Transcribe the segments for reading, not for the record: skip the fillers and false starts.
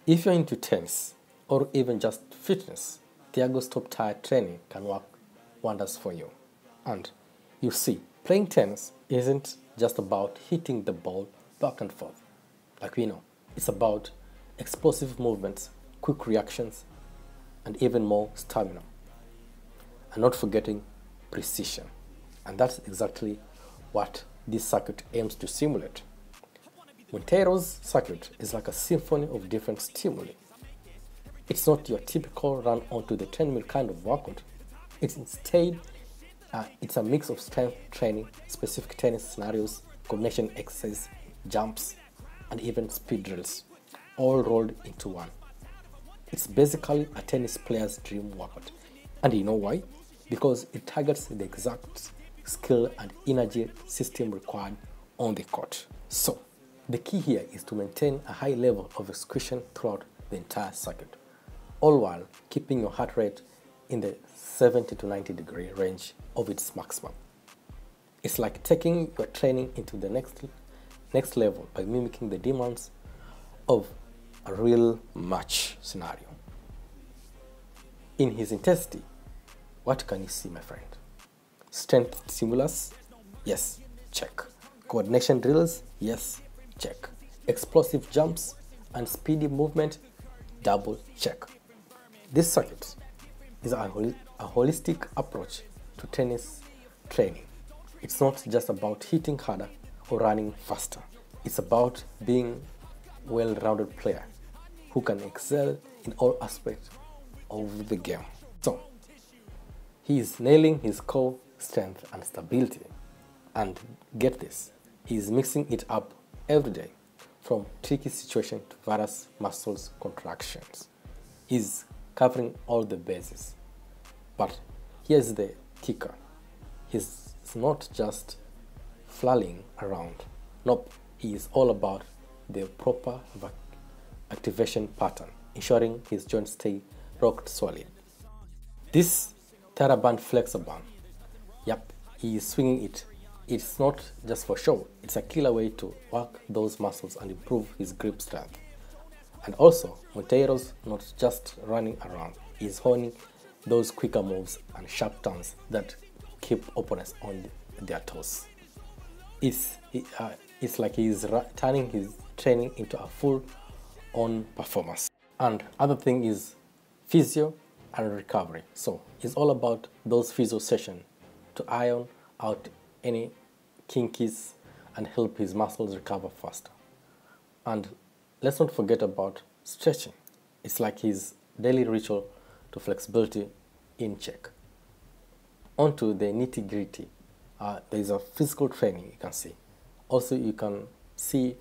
If you're into tennis or even just fitness, Thiago's top-tier training can work wonders for you. And you see, playing tennis isn't just about hitting the ball back and forth, like we know. It's about explosive movements, quick reactions, and even more stamina. And not forgetting precision. And that's exactly what this circuit aims to simulate. Monteiro's circuit is like a symphony of different stimuli. It's not your typical run onto the treadmill kind of workout. It's instead it's a mix of strength training, specific tennis scenarios, combination exercise, jumps, and even speed drills, all rolled into one. It's basically a tennis player's dream workout. And you know why? Because it targets the exact skill and energy system required on the court. So, the key here is to maintain a high level of execution throughout the entire circuit, all while keeping your heart rate in the 70 to 90 degree range of its maximum. It's like taking your training into the next level by mimicking the demands of a real match scenario. In his intensity, what can you see, my friend? Strength stimulus? Yes, check. Coordination drills? Yes, check. Explosive jumps and speedy movement? Double check. This circuit is a holistic approach to tennis training. It's not just about hitting harder or running faster. It's about being a well-rounded player who can excel in all aspects of the game. So, he is nailing his core strength and stability. And get this, he is mixing it up every day, from tricky situations to various muscles contractions. He's covering all the bases. But here's the kicker. He's not just flailing around. Nope, he is all about the proper activation pattern, ensuring his joints stay rocked solid. This TheraBand flexor band, yep, he is swinging it. It's not just for show, it's a killer way to work those muscles and improve his grip strength. And also, Monteiro's not just running around, he's honing those quicker moves and sharp turns that keep opponents on their toes. It's like he's turning his training into a full-on performance. And other thing is physio and recovery. So it's all about those physio sessions to iron out any kinkies and help his muscles recover faster. And let's not forget about stretching. It's like his daily ritual to flexibility in check. On to the nitty-gritty. There is a physical training you can see. Also, you can see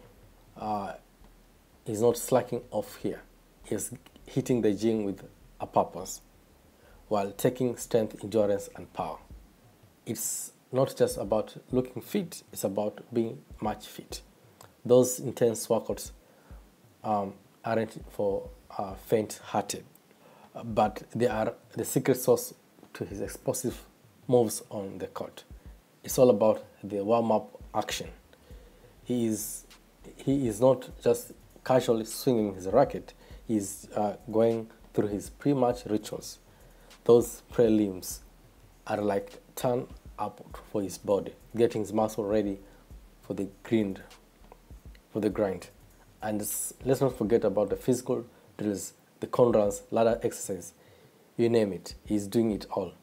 he's not slacking off here. He's hitting the gym with a purpose while taking strength, endurance, and power. It's not just about looking fit, it's about being match fit. Those intense workouts aren't for faint-hearted, but they are the secret sauce to his explosive moves on the court. It's all about the warm-up action. He is not just casually swinging his racket, he's going through his pre-match rituals. Those prelims are like turn up for his body, getting his muscle ready for the grind. And let's not forget about the physical drills, the con runs, ladder exercise, you name it, he's doing it all.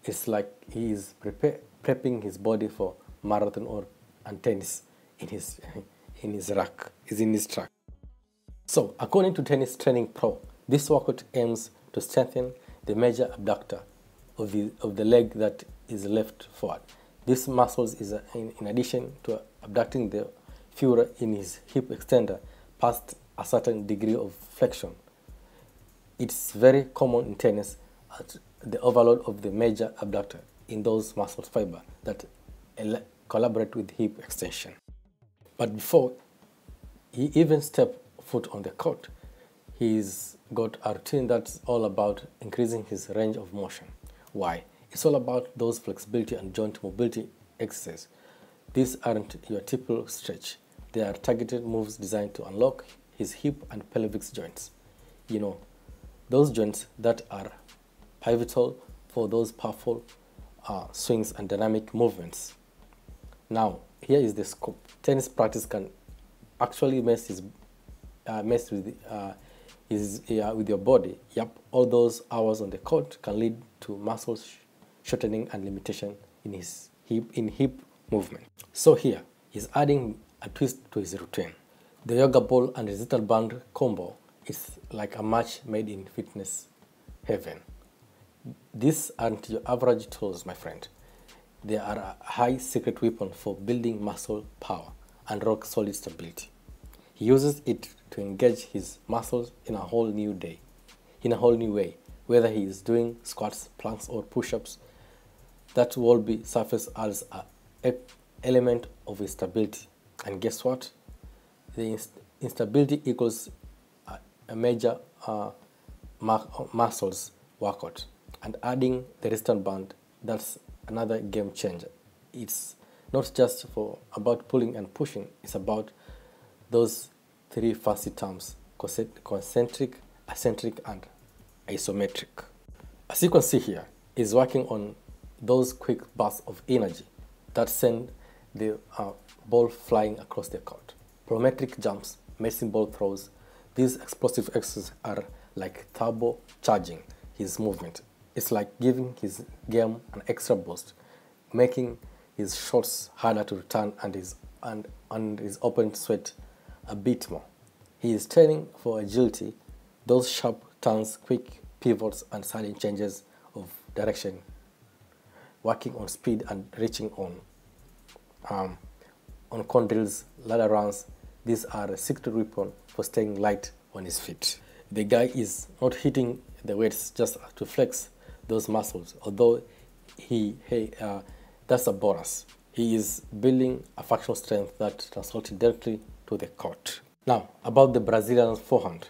It's like he is prepping his body for marathon and tennis in his rack, is in his track. So, according to Tennis Training Pro, this workout aims to strengthen the major abductor of the leg that is left forward. This muscle is in addition to abducting the furor in his hip extender past a certain degree of flexion. It's very common in tennis at the overload of the major abductor in those muscle fibers that collaborate with hip extension. But before he even steps foot on the court, he's got a routine that's all about increasing his range of motion. Why? It's all about those flexibility and joint mobility exercises. These aren't your typical stretch. They are targeted moves designed to unlock his hip and pelvic joints. You know, those joints that are pivotal for those powerful swings and dynamic movements. Now, here is the scope. Tennis practice can actually mess with your body. Yep, all those hours on the court can lead to muscle shortening and limitation in hip movement. So here, he's adding a twist to his routine. The yoga ball and resistance band combo is like a match made in fitness heaven. These aren't your average tools, my friend. They are a high secret weapon for building muscle power and rock solid stability. He uses it to engage his muscles in a whole new way. Whether he is doing squats, planks, or push-ups, that will be surface as an element of his stability. And guess what? The instability equals a major muscles workout. And adding the resistance band, that's another game changer. It's not just about pulling and pushing, it's about those three fancy terms: concentric, eccentric, and isometric. As you can see here, is working on those quick bursts of energy that send the ball flying across the court. Plyometric jumps, medicine ball throws, these explosive exercises are like turbo charging his movement. It's like giving his game an extra boost, making his shots harder to return and his open sweat a bit more. He is training for agility, those sharp turns, quick pivots, and sudden changes of direction, working on speed and reaching on con drills, ladder runs. These are a secret weapon for staying light on his feet. The guy is not hitting the weights just to flex those muscles, although that's a bonus. He is building a functional strength that translates directly to the court. Now, about the Brazilian forehand.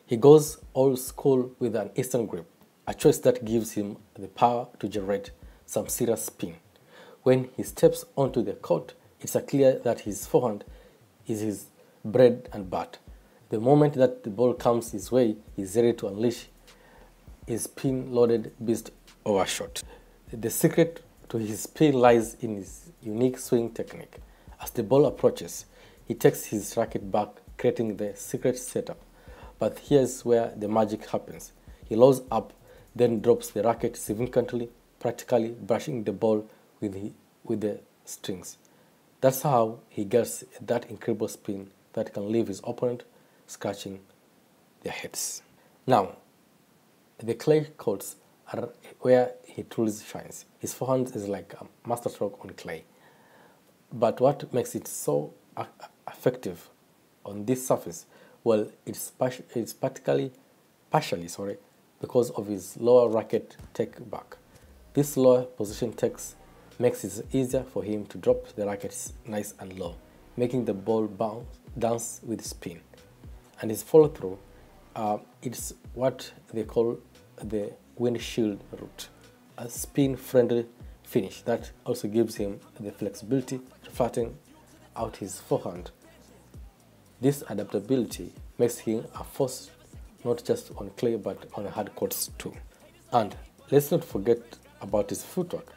He goes old school with an Eastern grip, a choice that gives him the power to generate some serious spin. When he steps onto the court, it's clear that his forehand is his bread and butter. The moment that the ball comes his way, he's ready to unleash his spin-loaded beast overshot. The secret to his spin lies in his unique swing technique. As the ball approaches, he takes his racket back, creating the secret setup. But here's where the magic happens. He loads up, then drops the racket significantly, practically brushing the ball with the strings. That's how he gets that incredible spin that can leave his opponent scratching their heads. Now, the clay courts are where he truly shines. His forehand is like a masterstroke on clay. But what makes it so effective on this surface? Well, it's partially because of his lower racket take back. This lower position makes it easier for him to drop the rackets nice and low, making the ball dance with spin. And his follow through, it's what they call the windshield route, a spin-friendly finish that also gives him the flexibility to flatten out his forehand. This adaptability makes him a force not just on clay but on hard courts too. And let's not forget about his footwork.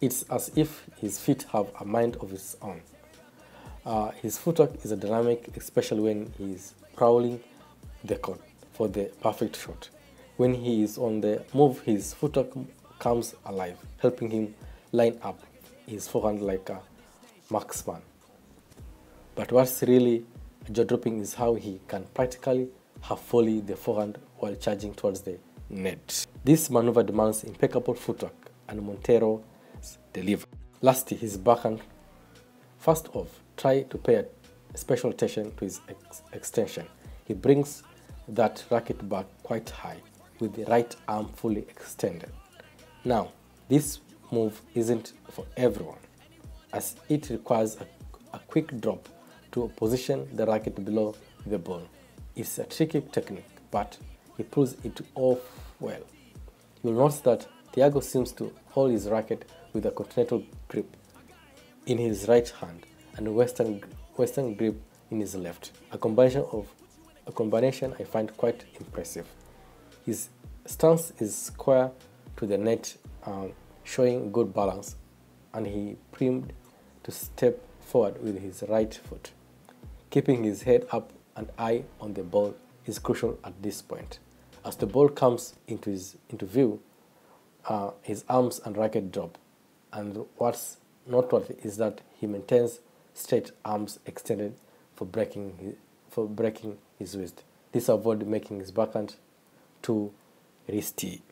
It's as if his feet have a mind of its own. His footwork is a dynamic, especially when he is prowling the court for the perfect shot. When he is on the move, his footwork comes alive, helping him line up his forehand like a marksman. But what's really jaw-dropping is how he can practically half-volley the forehand while charging towards the net. This maneuver demands impeccable footwork, and Monteiro delivers. Lastly, his backhand. First off, try to pay special attention to his extension. He brings that racket back quite high, with the right arm fully extended. Now, this move isn't for everyone, as it requires a quick drop to position the racket below the ball. It's a tricky technique, but he pulls it off well. You'll notice that Thiago seems to hold his racket with a continental grip in his right hand and Western grip in his left. A combination I find quite impressive. His stance is square to the net, showing good balance, and he primed to step forward with his right foot. Keeping his head up and eye on the ball is crucial at this point. As the ball comes into view, his arms and racket drop, and what's noteworthy is that he maintains straight arms extended for breaking his wrist. This avoids making his backhand too risky.